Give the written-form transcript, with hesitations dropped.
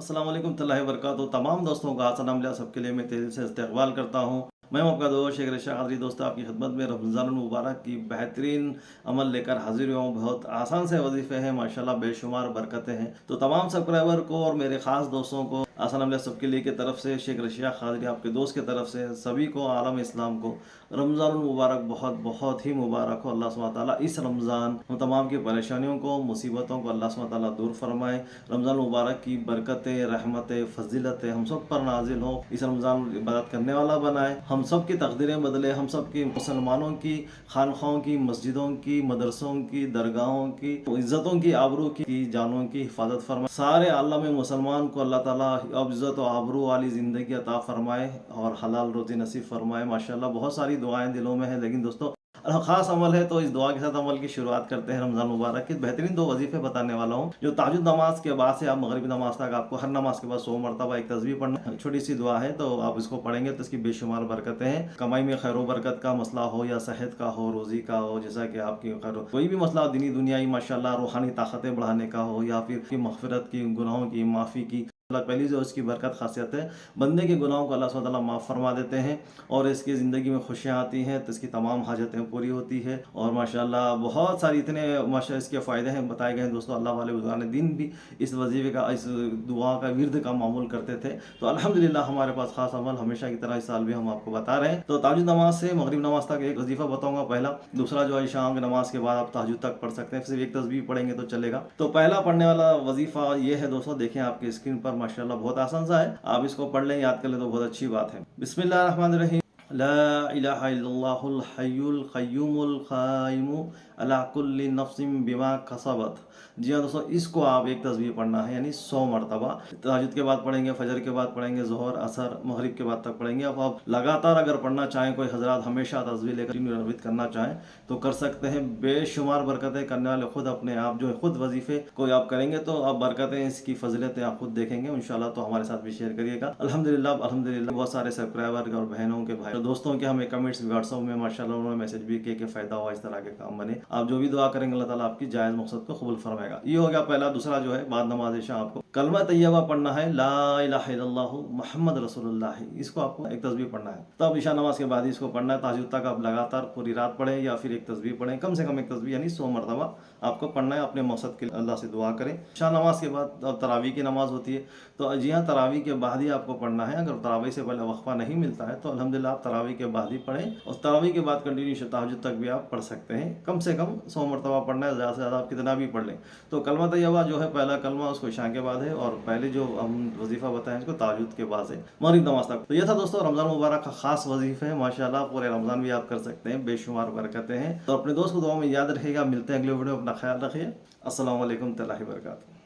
अस्सलाम वालेकुम तल्लाहि वबरकातुहू। तमाम दोस्तों का सलाम लिया, सबके लिए मैं दिल से इस्तकबाल करता हूँ। मैं हूं आपका दोस्त शेख रशा कादरी। दोस्त आपकी खिदमत में रमज़ानुल मुबारक की बेहतरीन अमल लेकर हाजिर हुआ हूँ। बहुत आसान से वजीफ़े हैं, माशाल्लाह बेशुमार बरकतें हैं। तो तमाम सब्सक्राइबर को और मेरे ख़ास दोस्तों को सलाम लिया, सबके लिए की तरफ से शेख रशिया कादरी आपके दोस्त की तरफ से सभी को आलम इस्लाम को रमज़ानुल मुबारक बहुत बहुत ही मुबारक हो। अल्लाह सुब्हानहू व तआला इस रमज़ान हम तमाम की परेशानियों को, मुसीबतों को अल्लाह सुब्हानहू व तआला दूर फरमाए। रमज़ान मुबारक की बरकतें, रहमतें, फजीलतें हम सब पर नाजिल हो। इस रमज़ान इबादत करने वाला बनाए, हम सब की तकदीरें बदले, हम सब की मुसलमानों की खानखाओं की, मस्जिदों की, मदरसों की, दरगाहों की, इज़्ज़तों की, आबरू की, जानों की हिफाजत फरमाए। सारे आलम मुसलमान को अल्लाह ताला अब इज़्ज़त और आबरू वाली ज़िंदगी अता फरमाए और हलाल रोज़ी नसीब फरमाए। माशाल्लाह बहुत सारी दुआएं दिलों में है, लेकिन दोस्तों ख़ास अमल है, तो इस दुआ के साथ अमल की शुरुआत करते हैं। रमज़ान मुबारक के बेहतरीन दो वजीफ़े बताने वाला हूँ, जो तहज्जुद नमाज के बाद से आप मगरिबी नमाज तक आपको हर नमाज के बाद 100 मरतबा एक तस्बीह पढ़ना। छोटी सी दुआ है, तो आप इसको पढ़ेंगे तो इसकी बेशुमार बरकतें हैं। कमाई में खैर बरकत का मसला हो या सेहत का हो, रोज़ी का हो, जैसा कि आपकी खैर कोई भी मसला दीनी दुनियाई माशाल्लाह रूहानी ताकतें बढ़ाने का हो, या फिर मग़फ़िरत की, गुनाहों की माफ़ी की, पहली जो इसकी बरकत खासियत है, बंदे के गुनाहों को अल्लाह सुब्हानहू व तआला माफ़ फरमा देते हैं और इसकी ज़िंदगी में खुशियाँ आती हैं, तो इसकी तमाम हाजतें पूरी होती है। और माशाल्लाह बहुत सारी इतने माशा इसके फ़ायदे हैं बताए गए हैं। दोस्तों अल्लाह वाले बुज़ुर्गान दिन भी इस वजीफ़े का, इस दुआ का, विर्द का मामूल करते थे। तो अल्हम्दुलिल्लाह हमारे पास ख़ास अमल हमेशा की तरह इस साल भी हम आपको बता रहे हैं। तो तहज्जुद नमाज से मगरिब नमाज तक एक वजीफ़ा बताऊँगा पहला। दूसरा जो है शाम की नमाज के बाद आप तहज्जुद तक पढ़ सकते हैं, सिर्फ एक तस्बीह पढ़ेंगे तो चलेगा। तो पहला पढ़ने वाला वजीफ़ा ये है दोस्तों, देखें आपकी स्क्रीन पर, माशाल्लाह बहुत आसान सा है। आप इसको पढ़ लें, याद कर लें तो बहुत अच्छी बात है। बिस्मिल्लाहिर्रहमानिर्रहीम। ला इलाहा इल्लल्लाहुल हय्युल क़य्यूमुल क़ाइमु अला कुल्ली नफ्सिन बिमा कसबत। जी हाँ दोस्तों, इसको आप एक तस्बीह पढ़ना है, यानी 100 मरतबा। तहज्जुद के बाद पढ़ेंगे, फजर के बाद पढ़ेंगे, ज़ोहर, असर, मगरिब के बाद तक पढ़ेंगे। अब आप लगातार अगर पढ़ना चाहें, कोई हजरात हमेशा तस्बीह लेकर नियमित करना चाहें तो कर सकते हैं। बेशुमार बरकतें करने वाले खुद अपने आप जो है, खुद वजीफ़े को आप करेंगे तो आप बरकतें, इसकी फजीलतें आप खुद देखेंगे इंशाल्लाह। तो हमारे साथ भी शेयर करिएगा। अल्हम्दुलिल्लाह बहुत सारे सब्सक्राइबर और बहनों के, भाई दोस्तों के हमें कमेंट्स व्हाट्सएप में माशाल्लाह उन्होंने मैसेज भी किए कि फ़ायदा हुआ, इस तरह के काम बने। आप जो भी दुआ करेंगे अल्लाह ताला आपकी जायज़ मकसद को कबूल फरमाएगा। ये हो गया पहला। दूसरा जो है, बाद नमाज इशा आपको कलमा तैयबा पढ़ना है, ला इलाहा इल्लल्लाहु मुहम्मद रसूलुल्लाह। इसको आपको एक तस्बीह पढ़ना है। तब इशा नमाज के बाद ही इसको पढ़ना है। तहज्जुद तक आप लगातार पूरी रात पढ़ें या फिर एक तस्बीह पढ़ें, कम से कम एक तस्बीह यानी 100 मरतबा आपको पढ़ना है। अपने मकसद के अल्लाह से दुआ करें। इशा नमाज के बाद अब तरावी की नमाज होती है, तो जी हाँ, तरावी के बाद ही आपको पढ़ना है। अगर तरावी से पहले वक्फा नहीं मिलता है तो अल्हम्दुलिल्लाह आप तरावी के बाद ही पढ़ें, और तरावी के बाद कंटिन्यू तहज्जुद तक भी आप पढ़ सकते हैं। कम से कम 100 मरतबा पढ़ना है, ज़्यादा से ज़्यादा आप कितना भी पढ़ लें। तो कलमा तैयबा जो है, पहला कलमा उसको इशा के बाद है, और पहले जो हम वजीफ़ा बताएं इसको तहज्जुद के बाद है, मगरिब नमाज तक। तो ये था दोस्तों रमज़ान मुबारक का खास वजीफ़े है। माशाल्लाह पूरे रमज़ान भी आप कर सकते हैं, बेशुमार बरकतें हैं। तो अपने दोस्त को दुआ में याद रखिएगा। मिलते हैं अगले वीडियो में, अपना ख्याल रखिए। अस्सलाम वालेकुम तल्लाहि व बरकातुहू।